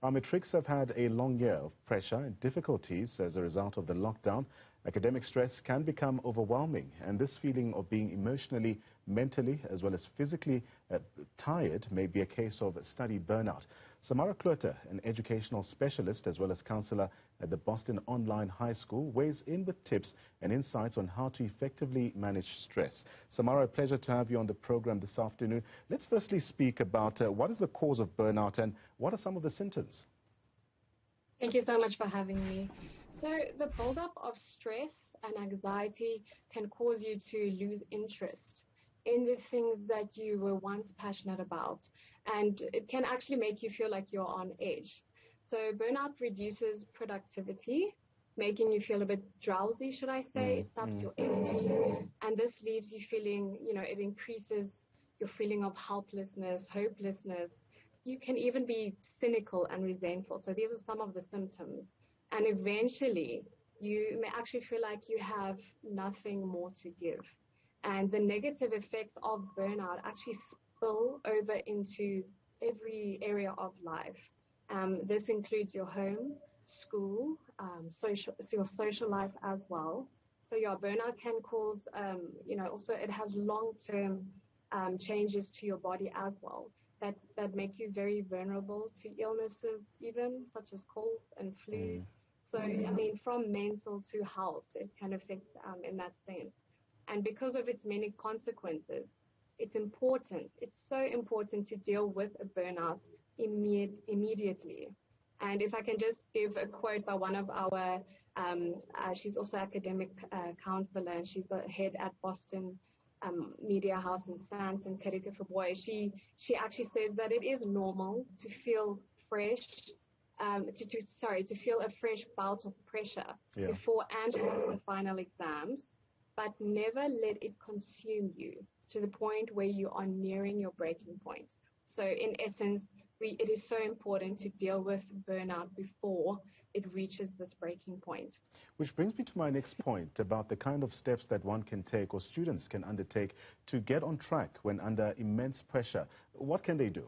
Our matrics have had a long year of pressure and difficulties as a result of the lockdown. Academic stress can become overwhelming, and this feeling of being emotionally, mentally, as well as physically tired may be a case of study burnout. Samara Cloete, an educational specialist as well as counselor at the Boston Online High School, weighs in with tips and insights on how to effectively manage stress. Samara, a pleasure to have you on the program this afternoon. Let's firstly speak about what is the cause of burnout and what are some of the symptoms? Thank you so much for having me. So the buildup of stress and anxiety can cause you to lose interest in the things that you were once passionate about, and it can actually make you feel like you're on edge. So burnout reduces productivity, making you feel a bit drowsy, should I say. It saps your energy, and this leaves you feeling, it increases your feeling of helplessness, hopelessness. You can even be cynical and resentful. So these are some of the symptoms. And eventually, you may actually feel like you have nothing more to give. And the negative effects of burnout actually spill over into every area of life. This includes your home, school, your social life as well. So your burnout can cause, also it has long-term changes to your body as well. That make you very vulnerable to illnesses, even such as colds and flu. So, from mental to health, it can affect in that sense. And because of its many consequences, it's so important to deal with a burnout immediately. And if I can just give a quote by one of our, she's also academic counselor, and she's the head at Boston Media House in Sandton, Karika for Boys. She actually says that it is normal to feel fresh, to feel a fresh bout of pressure before and after the final exams, but never let it consume you to the point where you are nearing your breaking point. So in essence, it is so important to deal with burnout before it reaches this breaking point. Which brings me to my next point about the kind of steps that one can take or students can undertake to get on track when under immense pressure. What can they do?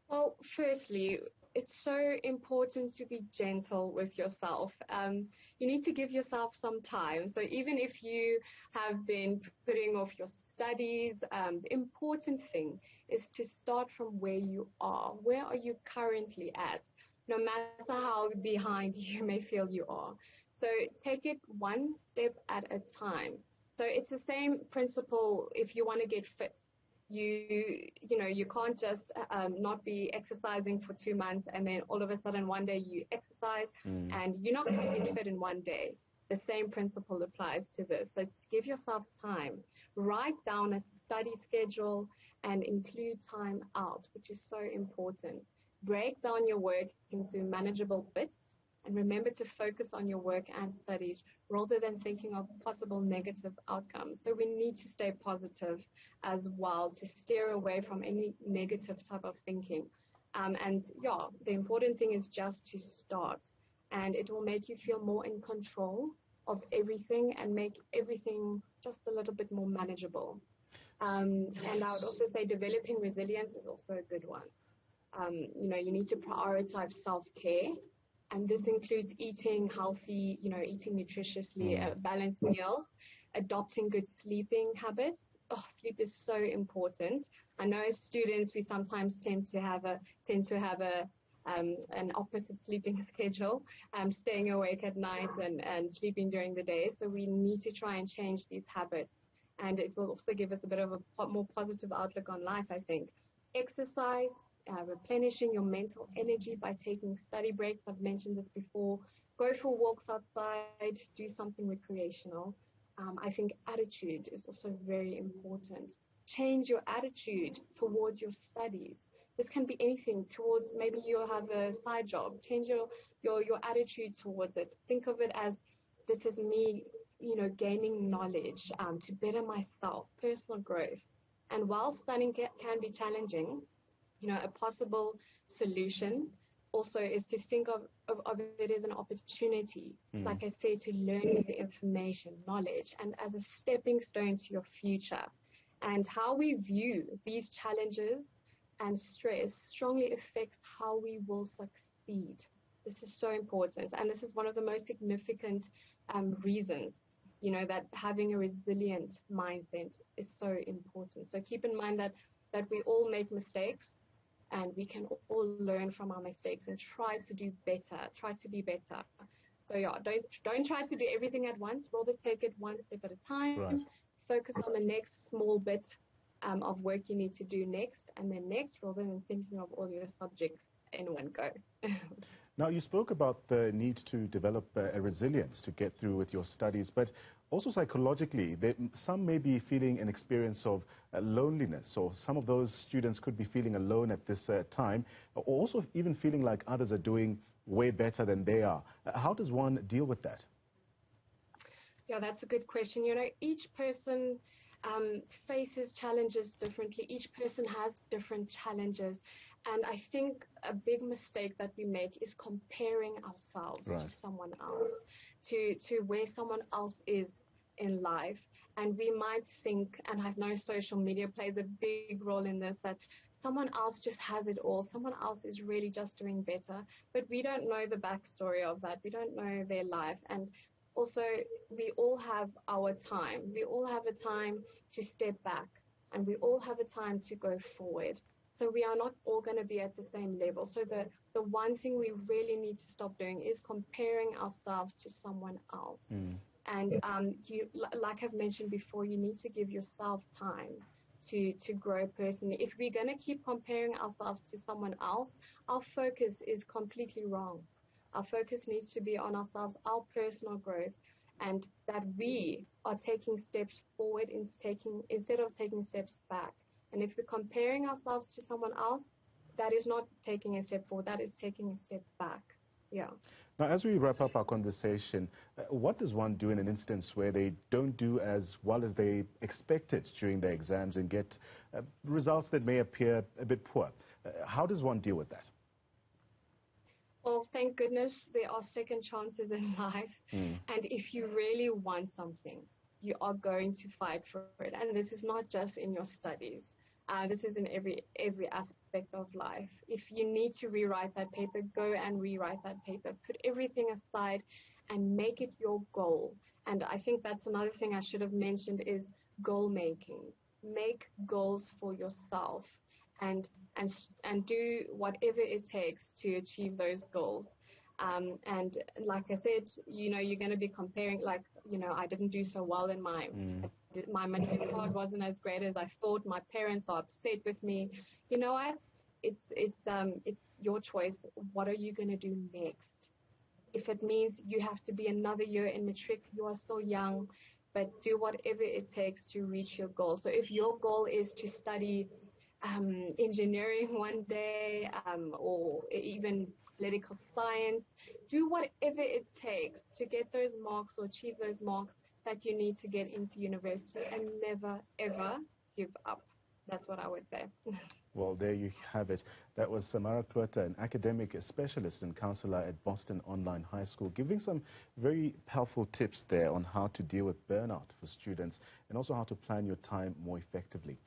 Well, firstly, it's so important to be gentle with yourself. You need to give yourself some time. So even if you have been putting off your studies, the important thing is to start from where you are. Where are you currently at? No matter how behind you may feel you are. So take it one step at a time. So it's the same principle if you want to get fit. You can't just not be exercising for 2 months and then all of a sudden one day you exercise and you're not going to get fit in one day. The same principle applies to this. So just give yourself time. Write down a study schedule and include time out, which is so important. Break down your work into manageable bits and remember to focus on your work and studies rather than thinking of possible negative outcomes. So we need to stay positive as well to steer away from any negative type of thinking. The important thing is just to start, and it will make you feel more in control of everything and make everything just a little bit more manageable. And I would also say developing resilience is also a good one. You need to prioritize self-care, and this includes eating healthy, eating nutritiously, balanced meals, adopting good sleeping habits. Sleep is so important. I know as students, we sometimes tend to have an opposite sleeping schedule, staying awake at night and sleeping during the day. So we need to try and change these habits, and it will also give us a bit of a more positive outlook on life, I think. Exercise, replenishing your mental energy by taking study breaks. I've mentioned this before. Go for walks outside, do something recreational. I think attitude is also very important. Change your attitude towards your studies. This can be anything towards, maybe you have a side job. Change your attitude towards it. Think of it as, this is me, gaining knowledge to better myself, personal growth. And while studying can be challenging, a possible solution also is to think of it as an opportunity, like I say, to learn new information, knowledge, and as a stepping stone to your future. And how we view these challenges and stress strongly affects how we will succeed. This is so important, and this is one of the most significant reasons, that having a resilient mindset is so important. So keep in mind that we all make mistakes, and we can all learn from our mistakes and try to do better, try to be better. So yeah, don't try to do everything at once. Rather take it one step at a time. Right. Focus on the next small bit of work you need to do next, and then next, rather than thinking of all your subjects in one go. Now, you spoke about the need to develop a resilience to get through with your studies, but also psychologically, some may be feeling an experience of loneliness, or some of those students could be feeling alone at this time, or also even feeling like others are doing way better than they are. How does one deal with that? Yeah, that's a good question. Each person faces challenges differently. Each person has different challenges. And I think a big mistake that we make is comparing ourselves to someone else, to where someone else is in life. And we might think, and I know social media plays a big role in this, that someone else just has it all. Someone else is really just doing better. But we don't know the backstory of that. We don't know their life. And also, we all have our time. We all have a time to step back, and we all have a time to go forward. So we are not all going to be at the same level. So the one thing we really need to stop doing is comparing ourselves to someone else. And like I've mentioned before, you need to give yourself time to grow personally. If we're going to keep comparing ourselves to someone else, our focus is completely wrong. Our focus needs to be on ourselves, our personal growth, and that we are taking steps forward instead of taking steps back. And if we're comparing ourselves to someone else, that is not taking a step forward, that is taking a step back. Yeah. Now, as we wrap up our conversation, what does one do in an instance where they don't do as well as they expected during their exams and get results that may appear a bit poor? How does one deal with that? Well, thank goodness there are second chances in life. And if you really want something, you are going to fight for it. And this is not just in your studies. This is in every aspect of life. If you need to rewrite that paper, go and rewrite that paper. Put everything aside and make it your goal. And I think that's another thing I should have mentioned is goal making. Make goals for yourself and do whatever it takes to achieve those goals. And like I said, you're going to be comparing, I didn't do so well in my matric card wasn't as great as I thought. My parents are upset with me. You know what? It's your choice. What are you going to do next? If it means you have to be another year in matric, you are still young, but do whatever it takes to reach your goal. So if your goal is to study engineering one day, or even political science, do whatever it takes to get those marks or achieve those marks that you need to get into university, and never, ever give up. That's what I would say. Well, there you have it. That was Samara Cloete, an academic specialist and counselor at Boston Online High School, giving some very helpful tips there on how to deal with burnout for students and also how to plan your time more effectively.